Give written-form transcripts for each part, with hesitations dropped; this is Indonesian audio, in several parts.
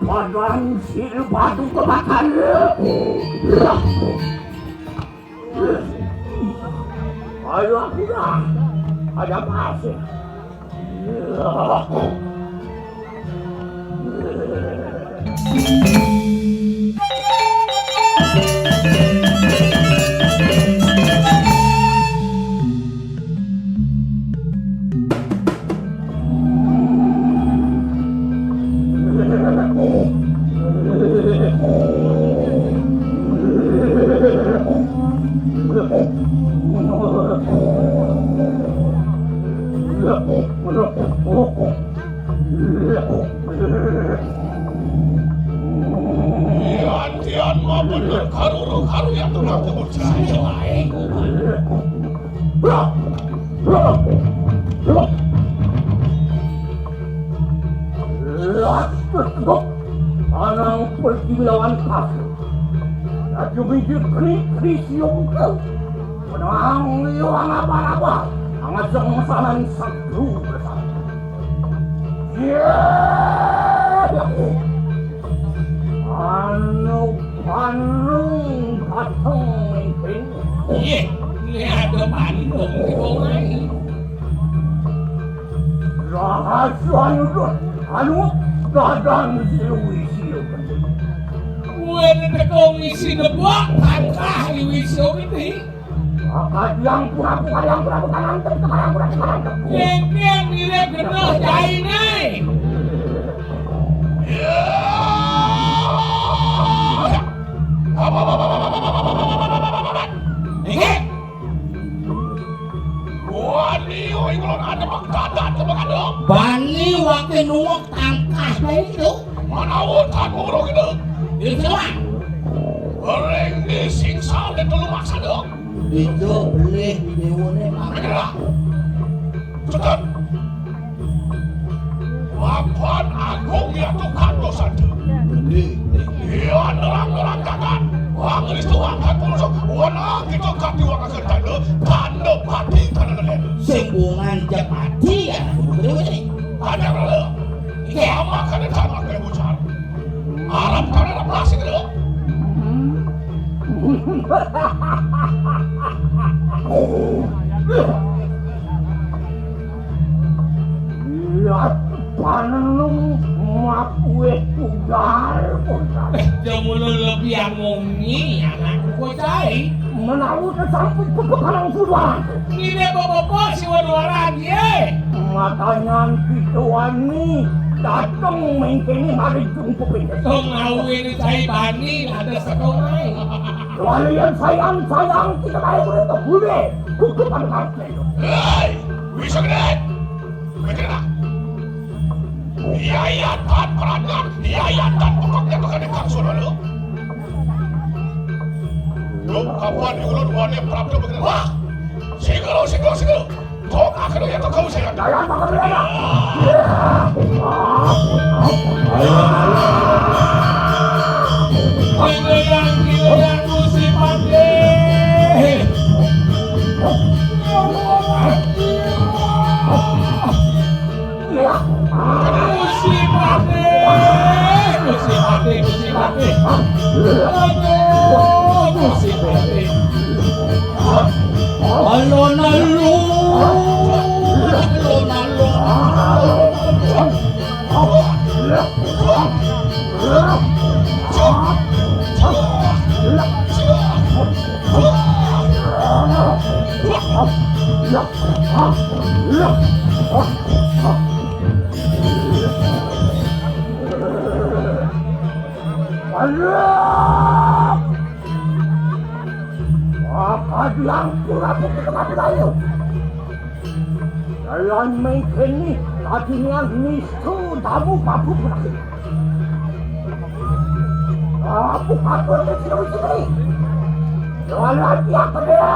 Padang silbatu kebakar. Ayo aku dah. Ada pasir. Tian mah bener karu yang tukang kepercayaan lain. Anang pergi melawan pasir. Laju bijak kris yung kau. Penang liwang apa-apa. Angat sengsanan sabdu bersama. Anu Bandung katong mungkin. Iya, lihat ke Bandung di bawah. Rahasia anu dadang siu-siu. Gue nekong isi nebak tangkah di wisyo ini. Akad yang pura-pura kanan kemarang pura-pura kanan. Yang nilai kenal jai nih. Bani waktu nuwak tangkas baik itu. Mana wutan burung itu? Itu lah. Goreng di singsal dan dulu maksa dong. Itu boleh dewane Beginilah. Cekat. Lapan agung ya tukang dosa itu. Iya nerang kakan. Wang ini tuangkan pulsok. Wana kita kati wang akan tanda. Tanda pati tanda lain. Sembungan japati ya. Betul ini. Ada kalau. Sama kan ada sama kayak bucar. Arab kan ada plastik itu. Lihat panelung mapue pugar. Jangan lebih amungi anakku kau cai. Menahu sampai ke kanang sudah. Ini bapak si waduaran ye. Matanya kituan ni datang mengkini mari jumpa pindah. Kau mau ini cai bani ada sekolah. Kalian sayang kita baik berita boleh. Kukup anak itu. Hei, bisa gede. Beginilah. Yayatan peranan, yayatan pokoknya bukan di kangsu dulu. Lu kapan diulun wane prabdo begini? Wah, sigel. Tok akan ya tok kamu saya. Jangan makan dia. Gileang musim pade. Musim pade. Alon-alon. Apa yang kurang kita tahu? Jalan mungkin ni tadinya nistu tamu papu pernah. Papu kecil ni. Jalan dia kerja.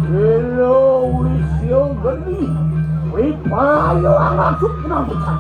Hello, wisyo geli. Wipayo anak supna bukan.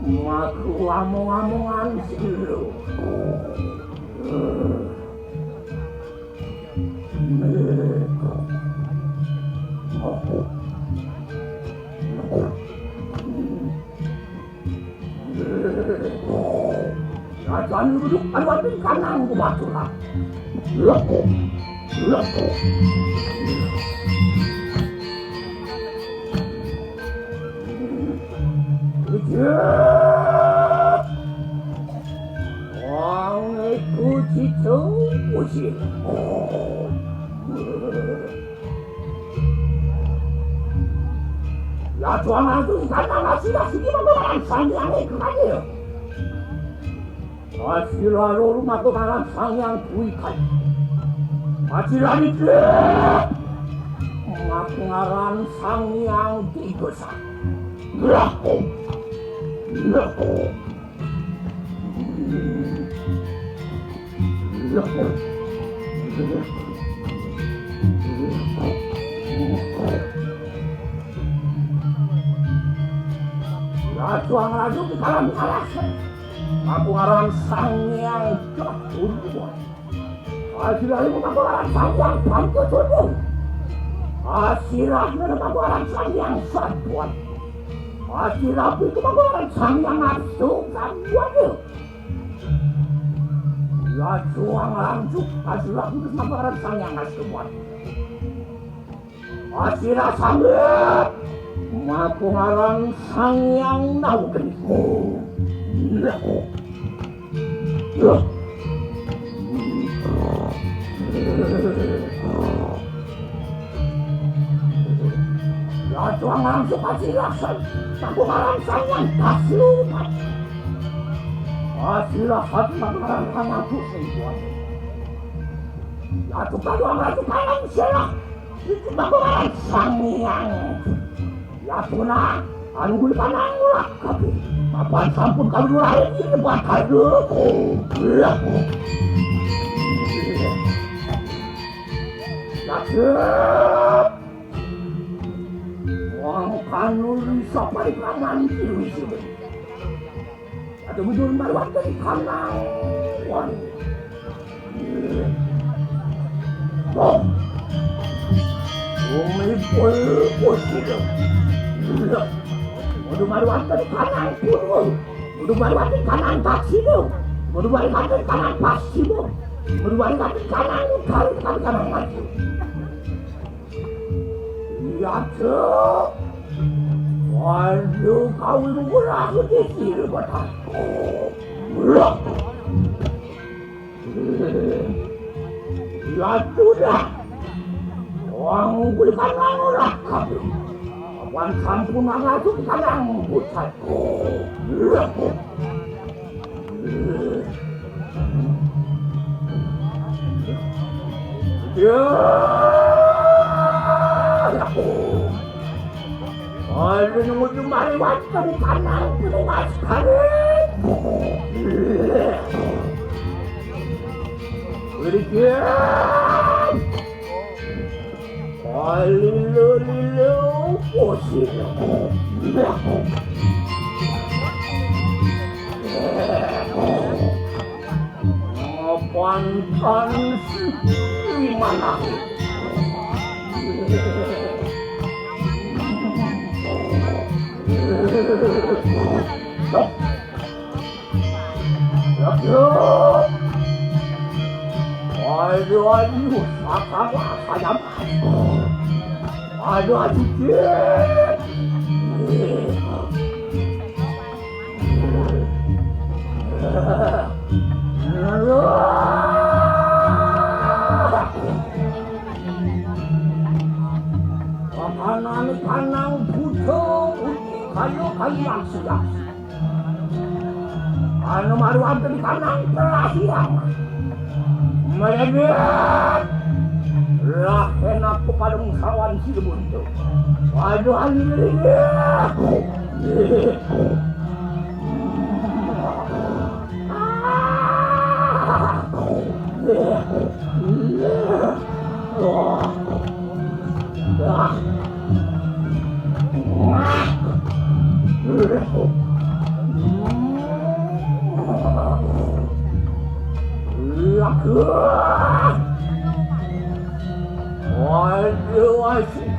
Aku among-amongan silu. Jangan duduk alwatin kanan ku batulah. 왕의 구지청 오시. 야, 좋아하는 간단하시다. 시기만 거란 상냥의 그만이에요. 아시라로 맞고 가란 상냥 부익한. 아시라니 그 막나란 상냥 이거사. Aku ngaraju di dalam alasan. Aku ngaran sangyang jatuh. Asilahnya aku ngaran sangyang bangkit tuh. Asilahnya aku ngaran sangyang satuan. Asilahnya itu aku ngaran sangyang nafsu satuan. Ya juang lanjut. Asilahnya itu aku ngaran sangyang nafsuan. Asilah sambil. Aku ngaran sangyang nauken. Ya tuang langsung kasih lasan. Aku ngaran sangyang kaslupat. Asilahat ngaran sangyang pusing buat. Ya tukang langsung kanan silah. Itu aku ngaran sangyang. Ya tuna, anu panang lah tapi apaan sampun kalau lahir ini bakal ya cakep wang kanu bisa balik raman di sini ada muncul baru ada di kanang wang umi pol gitu. Udah baru ada di kanan pun, udah baru ada di kanan taksi tu, udah baru ada di kanan pasti tu, udah baru ada di kanan kanan maju. Ya tu, waduh kau itu murah di sini betul, murah. Ya sudah, orang beli kanan murah kau. Wan sampun ngasuh kadang pucat. Ya. Ayo nunggu mari waktu di kanan puas kare. Berikan. Lilo posisi. Apaan di mana? Aduh, apa aduh, dikit. Makanan kanang butuh kayu siap. Anu maruan di kanang perasiang. Merebet. Lah enak kepada sawan si buntu. Waduh alilnya. Waduh, asik.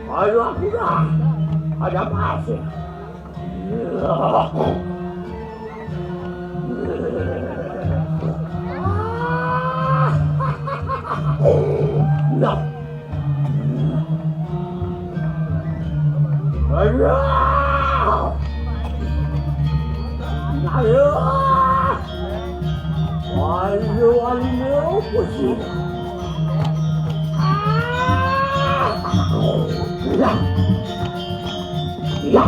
Aduh, aku dah. Ada pasir. Ya. Aduh. Aduh. Waduh, pusing. Ya. Ya.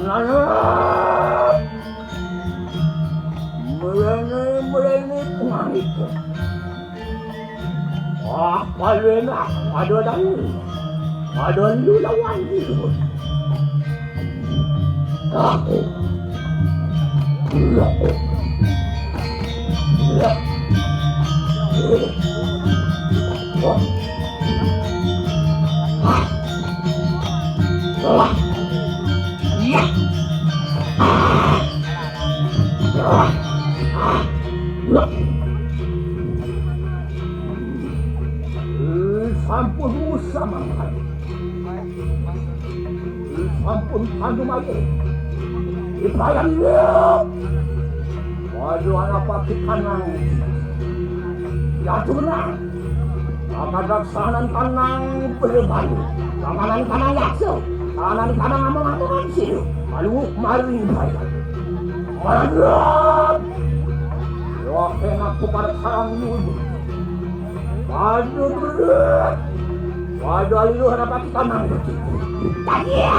Mana? Mulai pengangit. Ada lu lawan dia. Aku. Sampun Musa mangkat. Sampun Pandu Maya. Ibrahim dia. Waduh anak pati kanang. Ya tunang. Akan sanan kanang berbalik. Sanan kanang yakso. Sanan kanang amang-amangan siyo. Malu maring Ibrahim. Waduh. Yoke aku pada sarang yudi. Waduh berat. Waduh alilu harapan kita nanggut. Tanya.